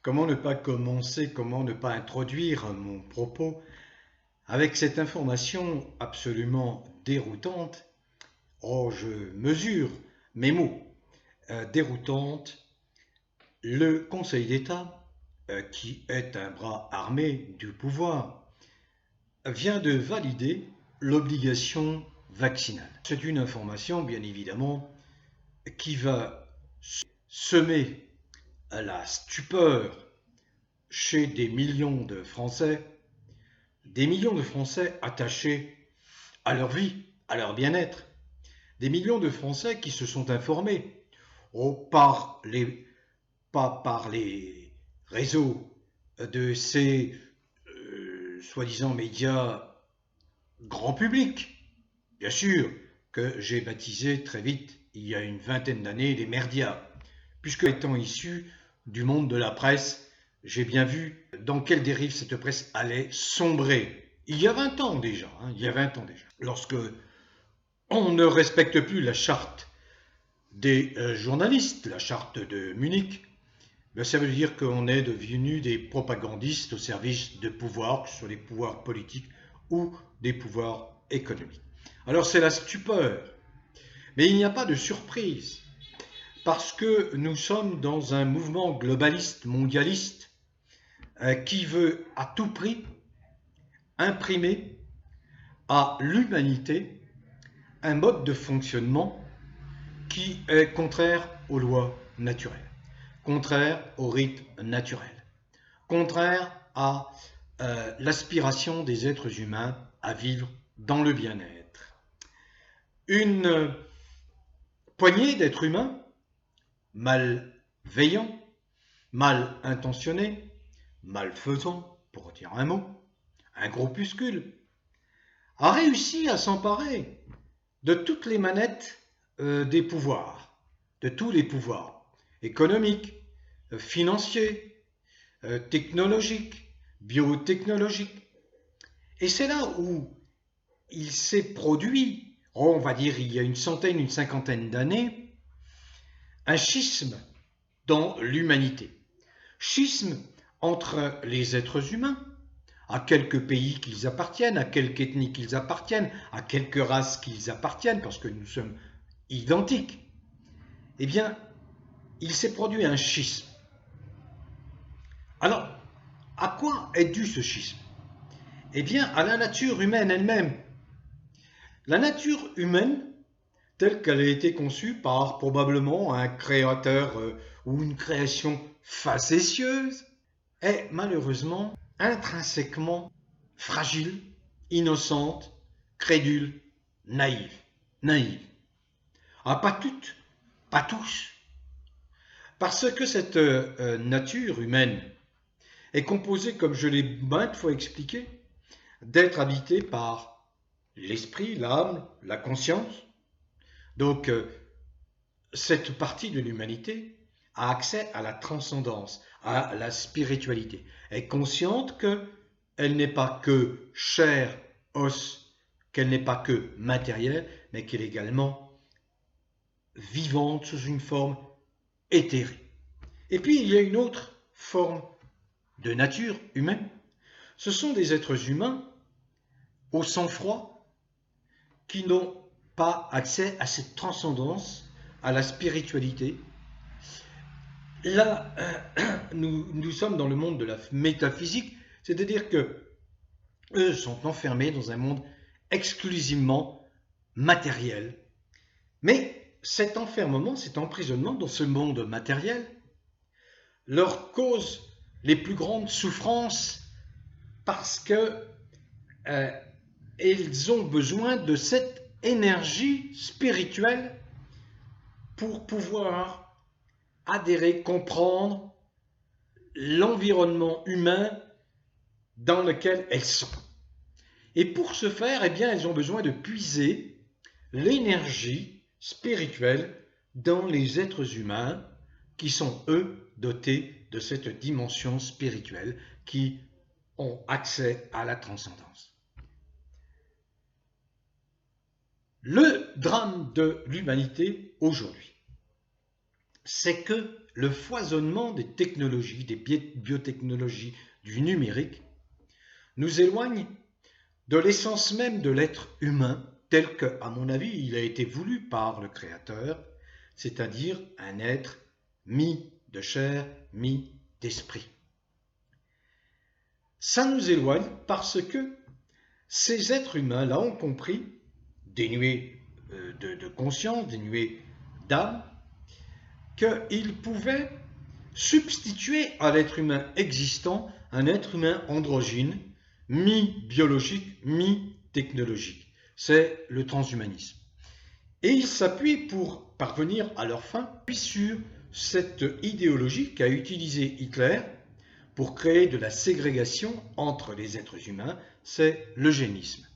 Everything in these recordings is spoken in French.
Comment ne pas commencer, comment ne pas introduire mon propos avec cette information absolument déroutante? Oh, je mesure mes mots. Déroutante. Le Conseil d'État, qui est un bras armé du pouvoir, vient de valider l'obligation vaccinale. C'est une information, bien évidemment, qui va semer la stupeur chez des millions de Français attachés à leur vie, à leur bien-être, des millions de Français qui se sont informés, pas par les réseaux de ces soi-disant médias grand public, bien sûr, que j'ai baptisé très vite, il y a une vingtaine d'années, les merdias, puisque étant issu du monde de la presse, j'ai bien vu dans quelle dérive cette presse allait sombrer. Il y a 20 ans déjà, il y a 20 ans déjà. Lorsque on ne respecte plus la charte des journalistes, la charte de Munich, ben ça veut dire qu'on est devenu des propagandistes au service de pouvoirs, que ce soit des pouvoirs politiques ou des pouvoirs économiques. Alors c'est la stupeur, mais il n'y a pas de surprise, parce que nous sommes dans un mouvement globaliste, mondialiste, qui veut à tout prix imprimer à l'humanité un mode de fonctionnement qui est contraire aux lois naturelles, contraire au rythme naturel, contraire à l'aspiration des êtres humains à vivre dans le bien-être. Une poignée d'êtres humains malveillants, mal intentionnés, malfaisants, pour dire un mot, un groupuscule, a réussi à s'emparer de toutes les manettes des pouvoirs, de tous les pouvoirs économiques, financiers, technologiques, biotechnologiques. Et c'est là où il s'est produit, on va dire il y a une centaine, une cinquantaine d'années, un schisme dans l'humanité. Schisme entre les êtres humains, à quelques pays qu'ils appartiennent, à quelque ethnie qu'ils appartiennent, à quelques races qu'ils appartiennent, parce que nous sommes identiques. Eh bien, il s'est produit un schisme. Alors, à quoi est dû ce schisme? Eh bien, à la nature humaine elle-même. La nature humaine, telle qu'elle a été conçue par probablement un créateur ou une création facétieuse, est malheureusement intrinsèquement fragile, innocente, crédule, naïve. Naïve. Ah, pas toutes, pas tous. Parce que cette nature humaine est composée, comme je l'ai maintes fois expliqué, d'être habitée par l'esprit, l'âme, la conscience. Donc, cette partie de l'humanité a accès à la transcendance, à la spiritualité. Elle est consciente qu'elle n'est pas que chair, os, qu'elle n'est pas que matérielle, mais qu'elle est également vivante sous une forme éthérée. Et puis, il y a une autre forme de nature humaine. Ce sont des êtres humains au sang-froid qui n'ont pas accès à cette transcendance, à la spiritualité. Là, nous sommes dans le monde de la métaphysique, c'est-à-dire que eux sont enfermés dans un monde exclusivement matériel. Mais cet enfermement, cet emprisonnement dans ce monde matériel leur cause les plus grandes souffrances parce que ils ont besoin de cette énergie spirituelle pour pouvoir adhérer, comprendre l'environnement humain dans lequel elles sont. Et pour ce faire, eh bien, elles ont besoin de puiser l'énergie spirituelle dans les êtres humains qui sont, eux, dotés de cette dimension spirituelle, qui ont accès à la transcendance. Le drame de l'humanité aujourd'hui, c'est que le foisonnement des technologies, des biotechnologies, du numérique, nous éloigne de l'essence même de l'être humain, tel que, à mon avis, il a été voulu par le Créateur, c'est-à-dire un être mis de chair, mis d'esprit. Ça nous éloigne parce que ces êtres humains-là ont compris, dénués de conscience, dénués d'âme, qu'ils pouvaient substituer à l'être humain existant un être humain androgyne, mi-biologique, mi-technologique. C'est le transhumanisme. Et ils s'appuient pour parvenir à leur fin sur cette idéologie qu'a utilisée Hitler pour créer de la ségrégation entre les êtres humains, c'est l'eugénisme,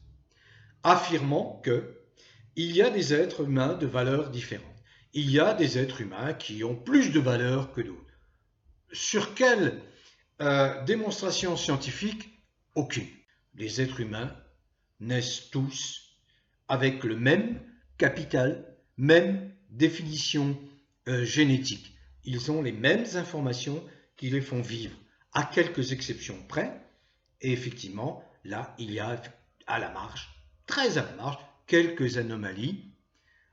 affirmant qu'il y a des êtres humains de valeurs différentes. Il y a des êtres humains qui ont plus de valeur que d'autres. Sur quelle démonstration scientifique? Aucune. Les êtres humains naissent tous avec le même capital, même définition génétique. Ils ont les mêmes informations qui les font vivre, à quelques exceptions près. Et effectivement, là, il y a à la marge, très à la marge, quelques anomalies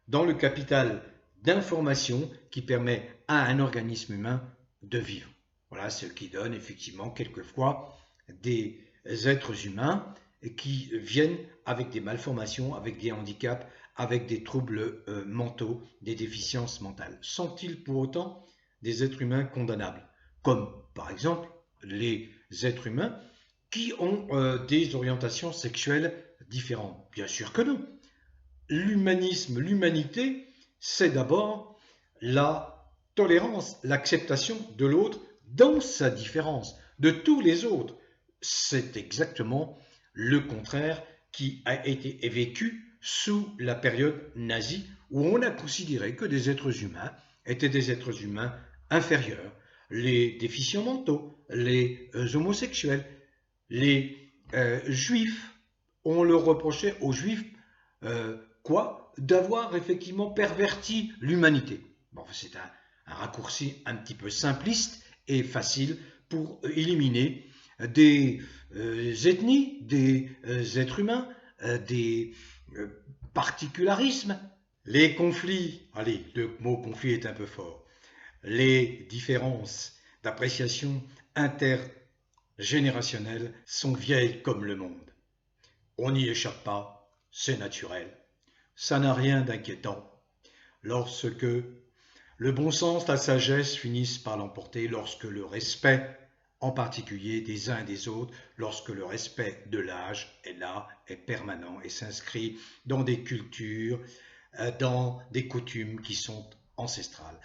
dans le capital d'information qui permet à un organisme humain de vivre. Voilà ce qui donne effectivement quelquefois des êtres humains qui viennent avec des malformations, avec des handicaps, avec des troubles mentaux, des déficiences mentales. Sont-ils pour autant des êtres humains condamnables? Comme par exemple les êtres humains qui ont des orientations sexuelles différentes? Bien sûr que non. L'humanisme, l'humanité, c'est d'abord la tolérance, l'acceptation de l'autre dans sa différence, de tous les autres. C'est exactement le contraire qui a été vécu sous la période nazie, où on a considéré que des êtres humains étaient des êtres humains inférieurs. Les déficients mentaux, les homosexuels, les juifs, on leur reprochait aux juifs d'avoir effectivement perverti l'humanité. Bon, c'est un raccourci un petit peu simpliste et facile pour éliminer des ethnies, des êtres humains, des particularismes, les conflits, allez, le mot conflit est un peu fort, les différences d'appréciation intergénérationnelles sont vieilles comme le monde. On n'y échappe pas, c'est naturel. Ça n'a rien d'inquiétant lorsque le bon sens, la sagesse finissent par l'emporter, lorsque le respect, en particulier des uns et des autres, lorsque le respect de l'âge est là, est permanent et s'inscrit dans des cultures, dans des coutumes qui sont ancestrales.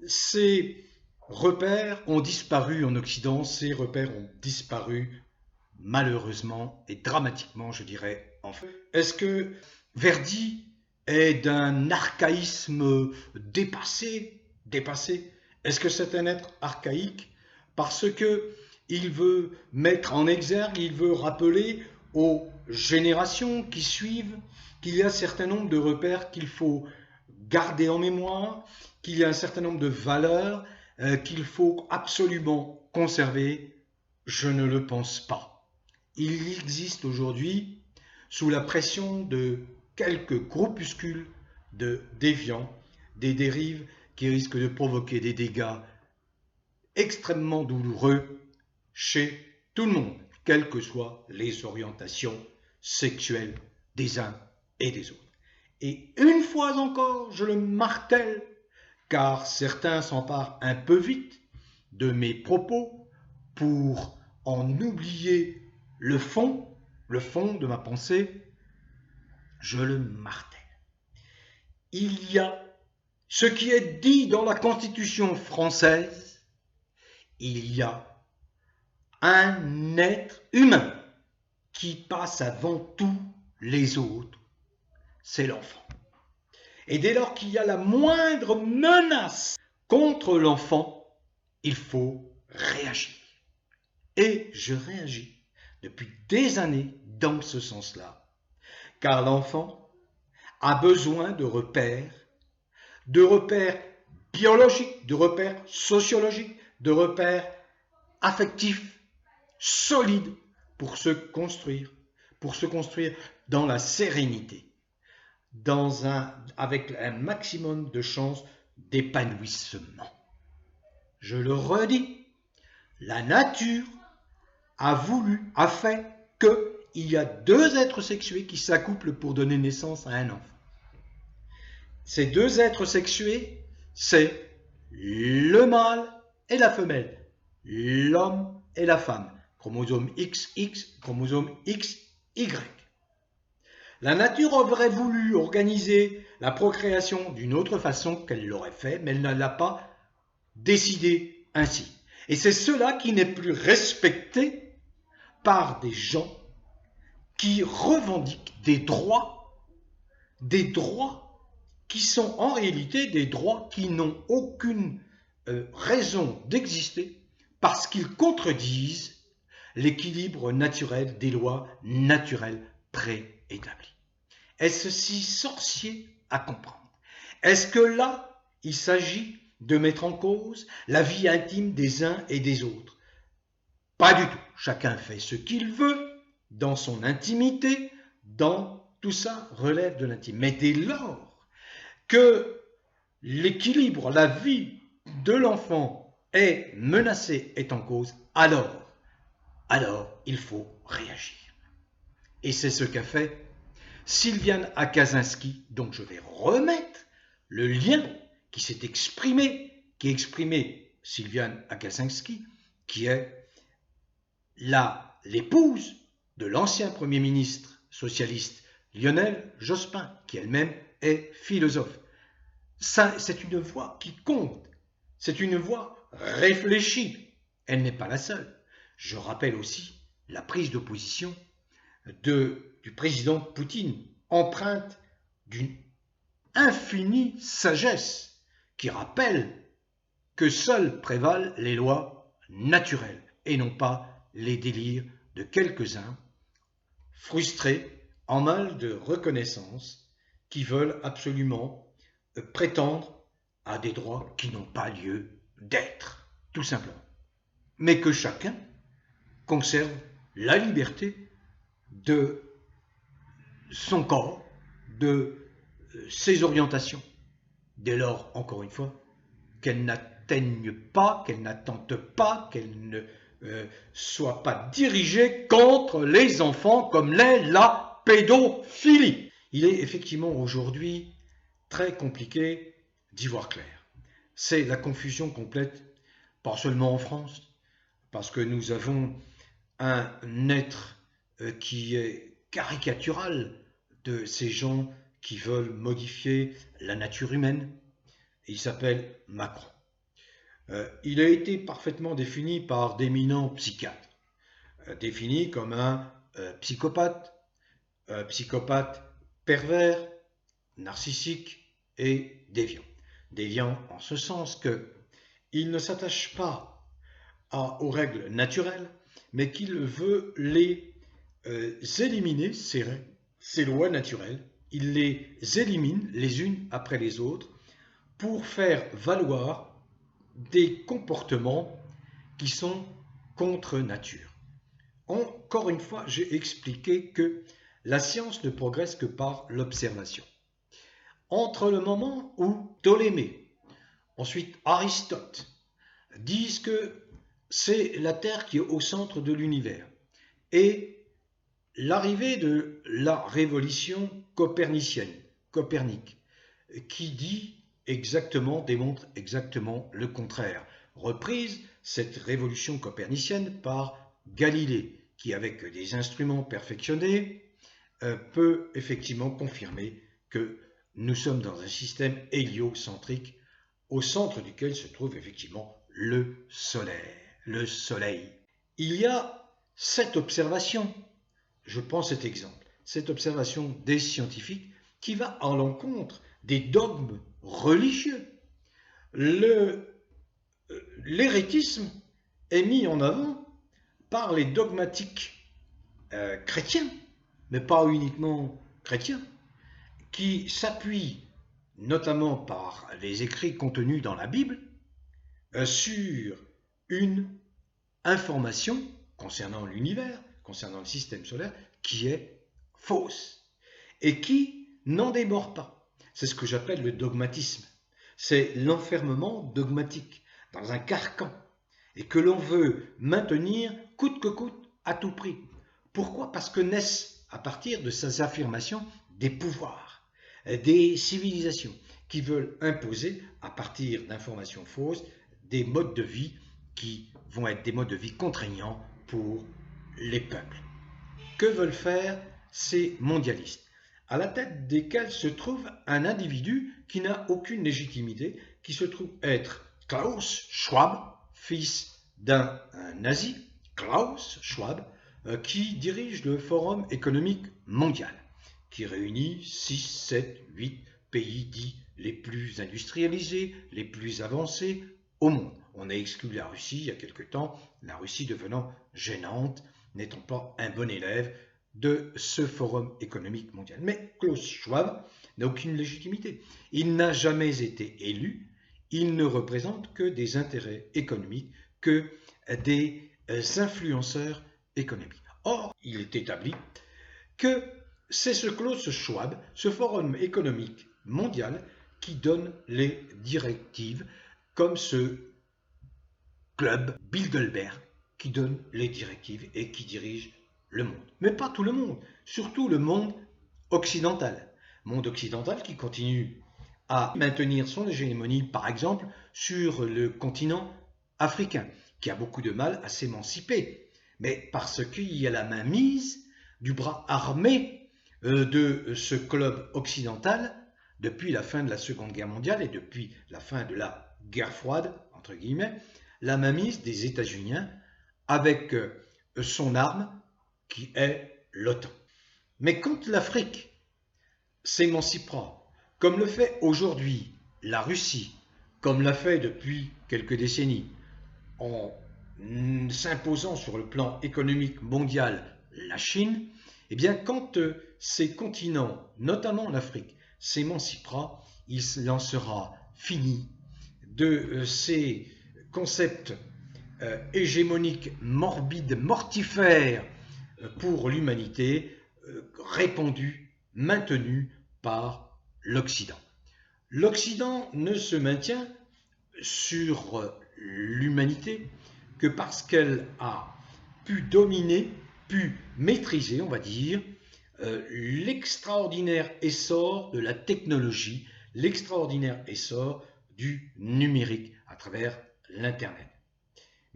Ces repères ont disparu en Occident, ces repères ont disparu malheureusement et dramatiquement, je dirais, en fait. Est-ce que Verdi est d'un archaïsme dépassé? Est-ce que c'est un être archaïque parce qu'il veut mettre en exergue, il veut rappeler aux générations qui suivent qu'il y a un certain nombre de repères qu'il faut garder en mémoire, qu'il y a un certain nombre de valeurs qu'il faut absolument conserver? Je ne le pense pas. Il existe aujourd'hui, sous la pression de quelques groupuscules de déviants, des dérives qui risquent de provoquer des dégâts extrêmement douloureux chez tout le monde, quelles que soient les orientations sexuelles des uns et des autres. Et une fois encore, je le martèle, car certains s'emparent un peu vite de mes propos pour en oublier le fond de ma pensée, je le martèle. Il y a ce qui est dit dans la Constitution française, il y a un être humain qui passe avant tous les autres, c'est l'enfant. Et dès lors qu'il y a la moindre menace contre l'enfant, il faut réagir. Et je réagis depuis des années dans ce sens-là, car l'enfant a besoin de repères biologiques, de repères sociologiques, de repères affectifs, solides pour se construire dans la sérénité, avec un maximum de chances d'épanouissement. Je le redis, la nature a fait qu'il y a deux êtres sexués qui s'accouplent pour donner naissance à un enfant. Ces deux êtres sexués, c'est le mâle et la femelle, l'homme et la femme, chromosome XX, chromosome XY. La nature aurait voulu organiser la procréation d'une autre façon qu'elle l'aurait fait, mais elle ne l'a pas décidé ainsi. Et c'est cela qui n'est plus respecté par des gens qui revendiquent des droits qui sont en réalité des droits qui n'ont aucune raison d'exister parce qu'ils contredisent l'équilibre naturel des lois naturelles préétablies. Est-ce si sorcier à comprendre? Est-ce que là, il s'agit de mettre en cause la vie intime des uns et des autres? Pas du tout. Chacun fait ce qu'il veut dans son intimité, tout ça relève de l'intime. Mais dès lors que l'équilibre, la vie de l'enfant est menacée, est en cause, alors il faut réagir. Et c'est ce qu'a fait Sylviane Akaczynski. Donc je vais remettre le lien qui s'est exprimé, Sylviane Akaczynski, qui est l'épouse de l'ancien Premier ministre socialiste Lionel Jospin, qui elle-même est philosophe. Ça, c'est une voix qui compte, c'est une voix réfléchie. Elle n'est pas la seule. Je rappelle aussi la prise de position du président Poutine, empreinte d'une infinie sagesse, qui rappelle que seules prévalent les lois naturelles et non pas les délires de quelques-uns frustrés en mal de reconnaissance qui veulent absolument prétendre à des droits qui n'ont pas lieu d'être, tout simplement. Mais que chacun conserve la liberté de son corps, de ses orientations, dès lors, encore une fois, qu'elle n'atteigne pas, qu'elle n'attente pas, qu'elle ne soit pas dirigée contre les enfants comme l'est la pédophilie. Il est effectivement aujourd'hui très compliqué d'y voir clair. C'est la confusion complète, pas seulement en France, parce que nous avons un être qui est caricatural de ces gens qui veulent modifier la nature humaine. Il s'appelle Macron. Il a été parfaitement défini par d'éminents psychiatres, défini comme un psychopathe pervers, narcissique et déviant. Déviant en ce sens qu'il ne s'attache pas aux règles naturelles, mais qu'il veut les éliminer, ces lois naturelles. Il les élimine les unes après les autres pour faire valoir des comportements qui sont contre nature. Encore une fois, j'ai expliqué que la science ne progresse que par l'observation. Entre le moment où Ptolémée, ensuite Aristote, disent que c'est la Terre qui est au centre de l'univers, et l'arrivée de la révolution copernicienne, Copernic, qui démontre exactement le contraire. Reprise cette révolution copernicienne par Galilée, qui avec des instruments perfectionnés peut effectivement confirmer que nous sommes dans un système héliocentrique au centre duquel se trouve effectivement le Soleil. Il y a cette observation, je prends cet exemple, cette observation des scientifiques qui va à l'encontre des dogmes religieux. L'hérétisme est mis en avant par les dogmatiques chrétiens, mais pas uniquement chrétiens, qui s'appuient notamment par les écrits contenus dans la Bible, sur une information concernant l'univers, concernant le système solaire, qui est fausse et qui n'en démord pas. C'est ce que j'appelle le dogmatisme. C'est l'enfermement dogmatique dans un carcan et que l'on veut maintenir coûte que coûte à tout prix. Pourquoi? Parce que naissent à partir de ces affirmations des pouvoirs, des civilisations qui veulent imposer à partir d'informations fausses des modes de vie qui vont être des modes de vie contraignants pour les peuples. Que veulent faire ces mondialistes, à la tête desquels se trouve un individu qui n'a aucune légitimité, qui se trouve être Klaus Schwab, fils d'un nazi, Klaus Schwab, qui dirige le Forum économique mondial, qui réunit 6, 7, 8 pays dits les plus industrialisés, les plus avancés au monde. On a exclu la Russie il y a quelque temps, la Russie devenant gênante, n'étant pas un bon élève de ce Forum économique mondial. Mais Klaus Schwab n'a aucune légitimité. Il n'a jamais été élu, il ne représente que des intérêts économiques, que des influenceurs économiques. Or, il est établi que c'est ce Klaus Schwab, ce Forum économique mondial, qui donne les directives, comme ce club Bilderberg qui donne les directives et qui dirige le monde. Mais pas tout le monde, surtout le monde occidental. Monde occidental qui continue à maintenir son hégémonie, par exemple, sur le continent africain, qui a beaucoup de mal à s'émanciper, mais parce qu'il y a la mainmise du bras armé de ce club occidental depuis la fin de la Seconde Guerre mondiale et depuis la fin de la guerre froide, entre guillemets, la mainmise des États-Unis avec son arme qui est l'OTAN. Mais quand l'Afrique s'émancipera, comme le fait aujourd'hui la Russie, comme l'a fait depuis quelques décennies, en s'imposant sur le plan économique mondial la Chine, eh bien quand ces continents, notamment l'Afrique, s'émancipera, il en sera fini de ces concepts hégémoniques, morbides, mortifères pour l'humanité, répandus, maintenus par l'Occident. L'Occident ne se maintient sur l'humanité que parce qu'elle a pu dominer, pu maîtriser, on va dire, l'extraordinaire essor de la technologie, l'extraordinaire essor du numérique à travers l'Internet.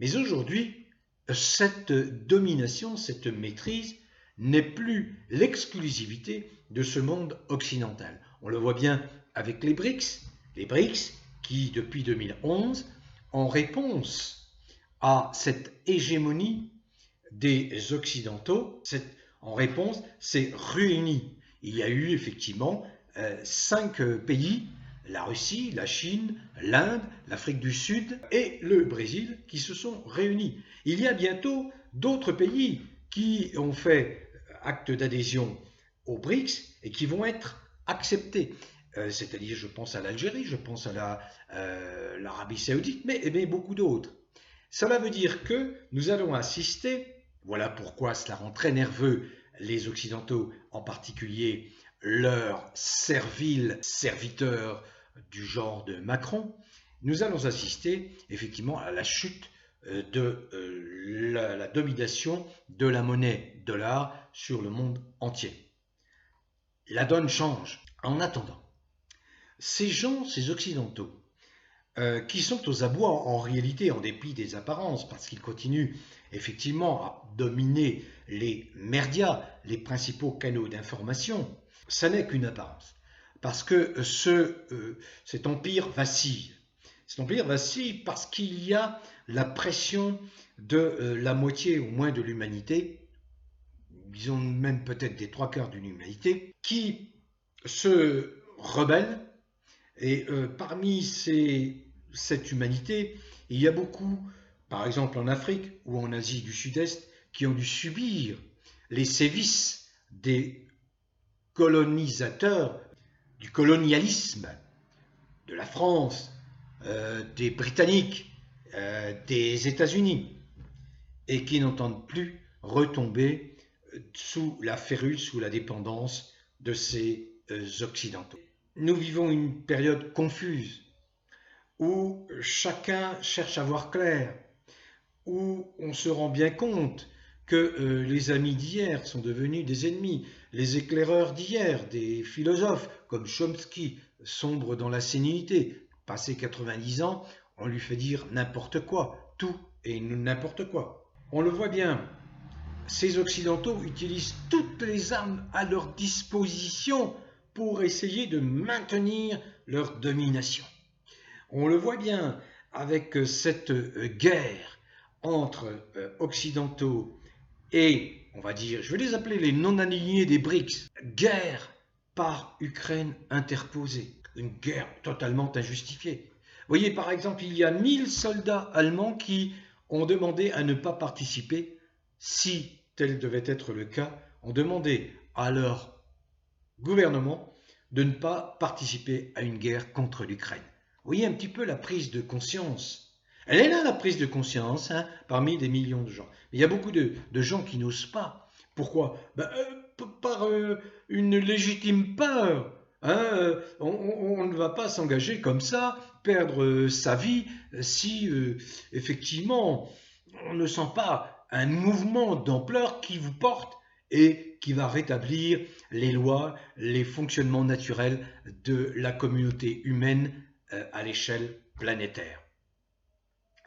Mais aujourd'hui, cette domination, cette maîtrise n'est plus l'exclusivité de ce monde occidental. On le voit bien avec les BRICS qui, depuis 2011, en réponse à cette hégémonie des Occidentaux, en réponse, s'est réuni. Il y a eu effectivement 5 pays, la Russie, la Chine, l'Inde, l'Afrique du Sud et le Brésil qui se sont réunis. Il y a bientôt d'autres pays qui ont fait acte d'adhésion aux BRICS et qui vont être acceptés. C'est-à-dire, je pense à l'Algérie, je pense à l'Arabie Saoudite, mais beaucoup d'autres. Cela veut dire que nous allons assister, voilà pourquoi cela rend très nerveux les Occidentaux, en particulier leurs serviles serviteurs du genre de Macron, nous allons assister effectivement à la chute de la domination de la monnaie dollar sur le monde entier. La donne change. En attendant, ces gens, ces Occidentaux, qui sont aux abois en réalité, en dépit des apparences, parce qu'ils continuent effectivement à dominer les médias, les principaux canaux d'information, ça n'est qu'une apparence. Parce que cet empire vacille. Cet empire vacille parce qu'il y a la pression de la moitié au moins de l'humanité, disons même peut-être des 3/4 de l'humanité, qui se rebelle. Et parmi cette humanité, il y a beaucoup, par exemple en Afrique ou en Asie du Sud-Est, qui ont dû subir les sévices des colonisateurs, du colonialisme de la France, des Britanniques, des États-Unis, et qui n'entendent plus retomber sous la férule, sous la dépendance de ces Occidentaux. Nous vivons une période confuse où chacun cherche à voir clair, où on se rend bien compte que les amis d'hier sont devenus des ennemis, les éclaireurs d'hier, des philosophes comme Chomsky, sombrent dans la sénilité. Passé 90 ans, on lui fait dire n'importe quoi, tout et n'importe quoi. On le voit bien, ces Occidentaux utilisent toutes les armes à leur disposition pour essayer de maintenir leur domination. On le voit bien avec cette guerre entre Occidentaux et, on va dire, je vais les appeler les non-alignés des BRICS, guerre par Ukraine interposée, une guerre totalement injustifiée. Vous voyez, par exemple, il y a 1000 soldats allemands qui ont demandé à ne pas participer, si tel devait être le cas, ont demandé à leur gouvernement de ne pas participer à une guerre contre l'Ukraine. Vous voyez un petit peu la prise de conscience. Elle est là, la prise de conscience, hein, parmi des millions de gens. Mais il y a beaucoup de gens qui n'osent pas. Pourquoi? Par une légitime peur. Hein, on ne va pas s'engager comme ça, perdre sa vie, si effectivement on ne sent pas un mouvement d'ampleur qui vous porte et qui va rétablir les lois, les fonctionnements naturels de la communauté humaine à l'échelle planétaire.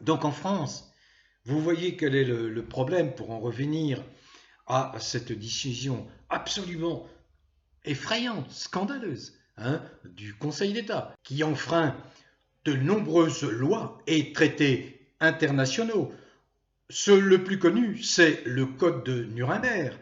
Donc en France, vous voyez quel est le problème pour en revenir à cette décision absolument effrayante, scandaleuse, hein, du Conseil d'État, qui enfreint de nombreuses lois et traités internationaux. Le plus connu, c'est le Code de Nuremberg,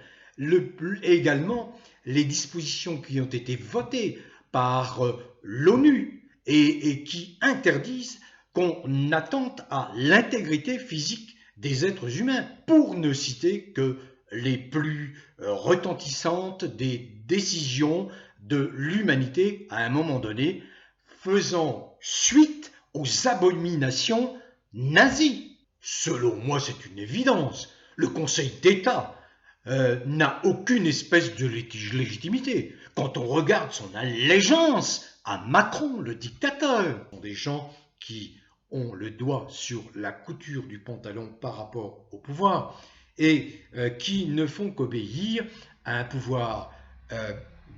également les dispositions qui ont été votées par l'ONU et qui interdisent qu'on attente à l'intégrité physique des êtres humains, pour ne citer que les plus retentissantes des décisions de l'humanité à un moment donné, faisant suite aux abominations nazies. Selon moi, c'est une évidence. Le Conseil d'État n'a aucune espèce de légitimité. Quand on regarde son allégeance à Macron, le dictateur, ce sont des gens qui ont le doigt sur la couture du pantalon par rapport au pouvoir et qui ne font qu'obéir à un pouvoir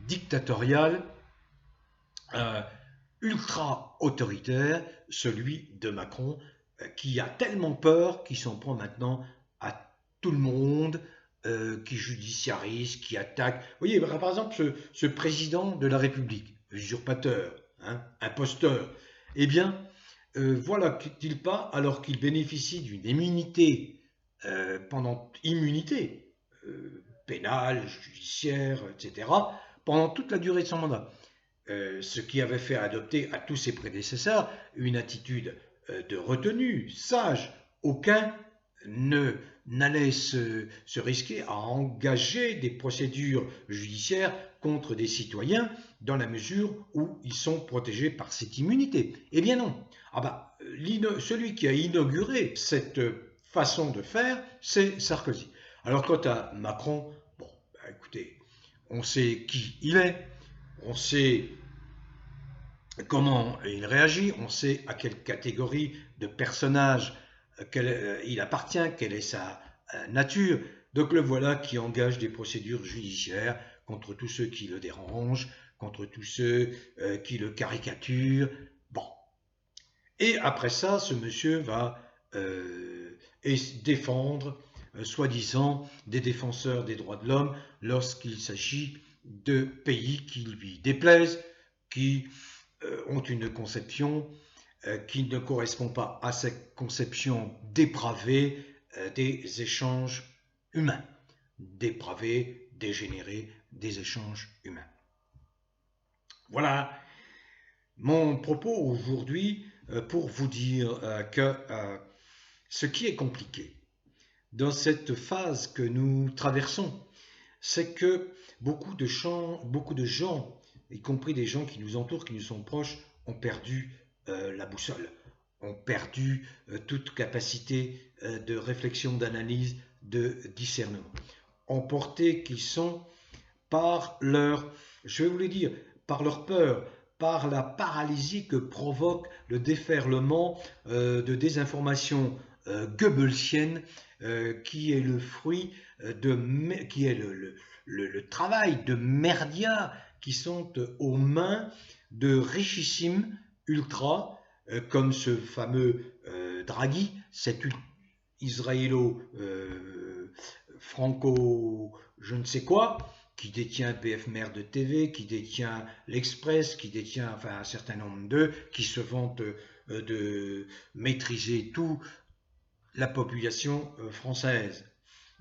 dictatorial ultra autoritaire, celui de Macron, qui a tellement peur qu'il s'en prend maintenant à tout le monde, qui judiciarise, qui attaque. Vous voyez, par exemple, ce président de la République, usurpateur, hein, imposteur, eh bien, voilà qu'il pas, alors qu'il bénéficie d'une immunité, pénale, judiciaire, etc., pendant toute la durée de son mandat. Ce qui avait fait adopter à tous ses prédécesseurs une attitude de retenue, sage. Aucun n'allait se risquer à engager des procédures judiciaires contre des citoyens dans la mesure où ils sont protégés par cette immunité. Eh bien non. Celui qui a inauguré cette façon de faire, c'est Sarkozy. Alors quant à Macron, bon, écoutez, on sait qui il est, on sait comment il réagit, on sait à quelle catégorie de personnage il appartient, quelle est sa nature. Donc le voilà qui engage des procédures judiciaires contre tous ceux qui le dérangent, contre tous ceux qui le caricaturent. Bon. Et après ça, ce monsieur va défendre, soi-disant, des défenseurs des droits de l'homme lorsqu'il s'agit de pays qui lui déplaisent, qui ont une conception qui ne correspond pas à cette conception dépravée des échanges humains, dépravée, dégénérée des échanges humains. Voilà mon propos aujourd'hui pour vous dire que ce qui est compliqué dans cette phase que nous traversons, c'est que beaucoup de gens, y compris des gens qui nous entourent, qui nous sont proches, ont perdu la boussole, ont perdu toute capacité de réflexion, d'analyse, de discernement. Emportés qu'ils sont par leur, je vais vous le dire, par leur peur, par la paralysie que provoque le déferlement de désinformation goebbelsienne qui est le fruit qui est le travail de merdias qui sont aux mains de richissimes ultras comme ce fameux Draghi, cet israélo-franco je ne sais quoi, qui détient BF Merde TV, qui détient l'Express, qui détient enfin un certain nombre d'eux, qui se vantent de maîtriser tout la population française,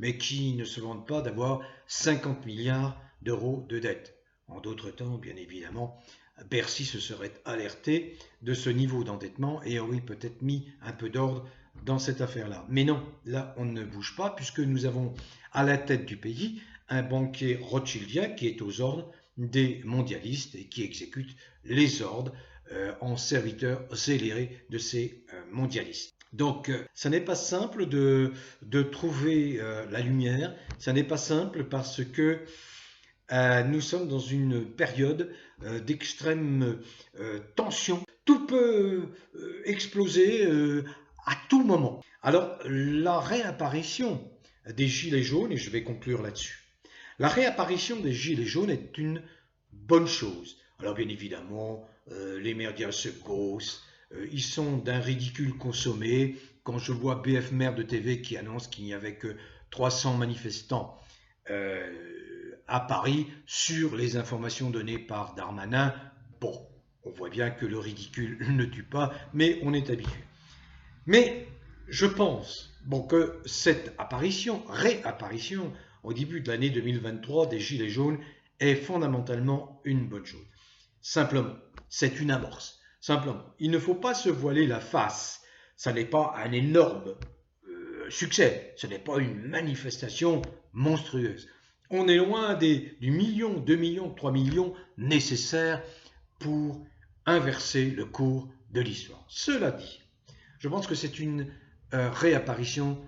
mais qui ne se vantent pas d'avoir 50 milliards d'euros de dette. En d'autres temps, bien évidemment, Bercy se serait alerté de ce niveau d'endettement et aurait peut-être mis un peu d'ordre dans cette affaire-là. Mais non, là, on ne bouge pas puisque nous avons à la tête du pays un banquier rothschildien qui est aux ordres des mondialistes et qui exécute les ordres en serviteur zélé de ces mondialistes. Donc, ça n'est pas simple de trouver la lumière, ça n'est pas simple parce que nous sommes dans une période d'extrême tension. Tout peut exploser à tout moment. Alors, la réapparition des Gilets jaunes, et je vais conclure là-dessus, la réapparition des Gilets jaunes est une bonne chose. Alors, bien évidemment, les médias se gaussent, ils sont d'un ridicule consommé. Quand je vois BF Merde TV qui annonce qu'il n'y avait que 300 manifestants à Paris sur les informations données par Darmanin, bon, on voit bien que le ridicule ne tue pas, mais on est habitué. Mais je pense que cette réapparition au début de l'année 2023 des Gilets jaunes est fondamentalement une bonne chose. Simplement, c'est une amorce. Simplement, il ne faut pas se voiler la face. Ça n'est pas un énorme succès. Ce n'est pas une manifestation monstrueuse. On est loin du million, 2 millions, 3 millions nécessaires pour inverser le cours de l'histoire. Cela dit, je pense que c'est une réapparition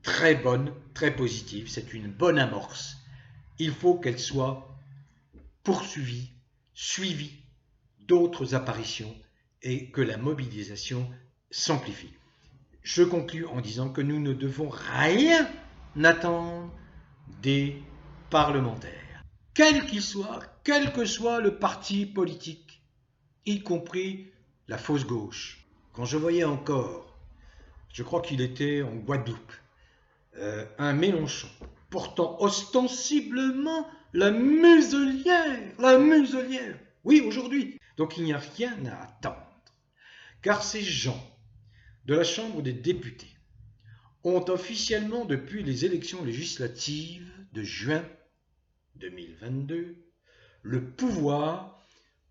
très bonne, très positive. C'est une bonne amorce. Il faut qu'elle soit poursuivie, suivie d'autres apparitions et que la mobilisation s'amplifie. Je conclus en disant que nous ne devons rien attendre des parlementaires, quels qu'ils soient, quel que soit le parti politique, y compris la fausse gauche. Quand je voyais encore, je crois qu'il était en Guadeloupe, un Mélenchon portant ostensiblement la muselière, oui aujourd'hui. Donc il n'y a rien à attendre, car ces gens de la Chambre des députés ont officiellement, depuis les élections législatives de juin 2022, le pouvoir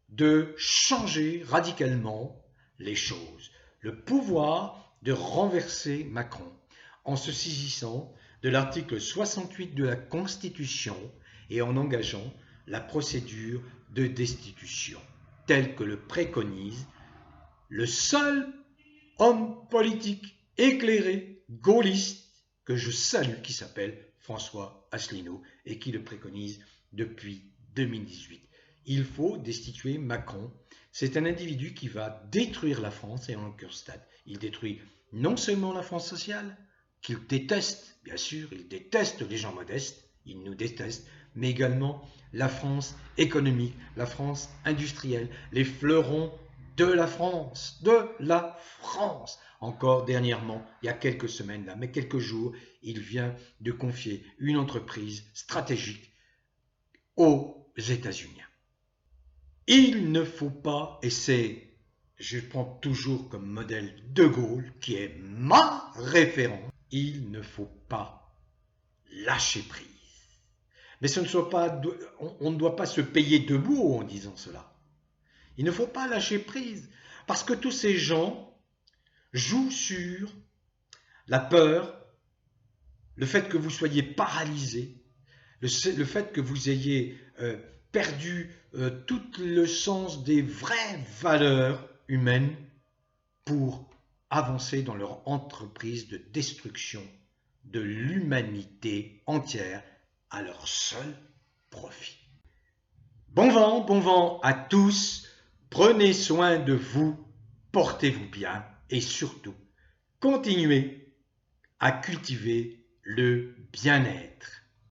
de changer radicalement les choses, le pouvoir de renverser Macron en se saisissant de l'article 68 de la Constitution et en engageant la procédure de destitution, telle que le préconise le seul homme politique éclairé, gaulliste, que je salue, qui s'appelle François Asselineau et qui le préconise depuis 2018. Il faut destituer Macron. C'est un individu qui va détruire la France et en Kurstad. Il détruit non seulement la France sociale, qu'il déteste, bien sûr, il déteste les gens modestes, il nous déteste, mais également la France économique, la France industrielle, les fleurons de la France, Encore dernièrement, il y a quelques semaines, là, mais quelques jours, il vient de confier une entreprise stratégique aux États-Unis. Il ne faut pas, et je prends toujours comme modèle De Gaulle, qui est ma référence, il ne faut pas lâcher prise. Mais on ne doit pas se payer debout en disant cela. Il ne faut pas lâcher prise, parce que tous ces gens jouent sur la peur, le fait que vous soyez paralysé, le fait que vous ayez perdu tout le sens des vraies valeurs humaines pour avancer dans leur entreprise de destruction de l'humanité entière à leur seul profit. Bon vent à tous, prenez soin de vous, portez-vous bien et surtout, continuez à cultiver le bien-être.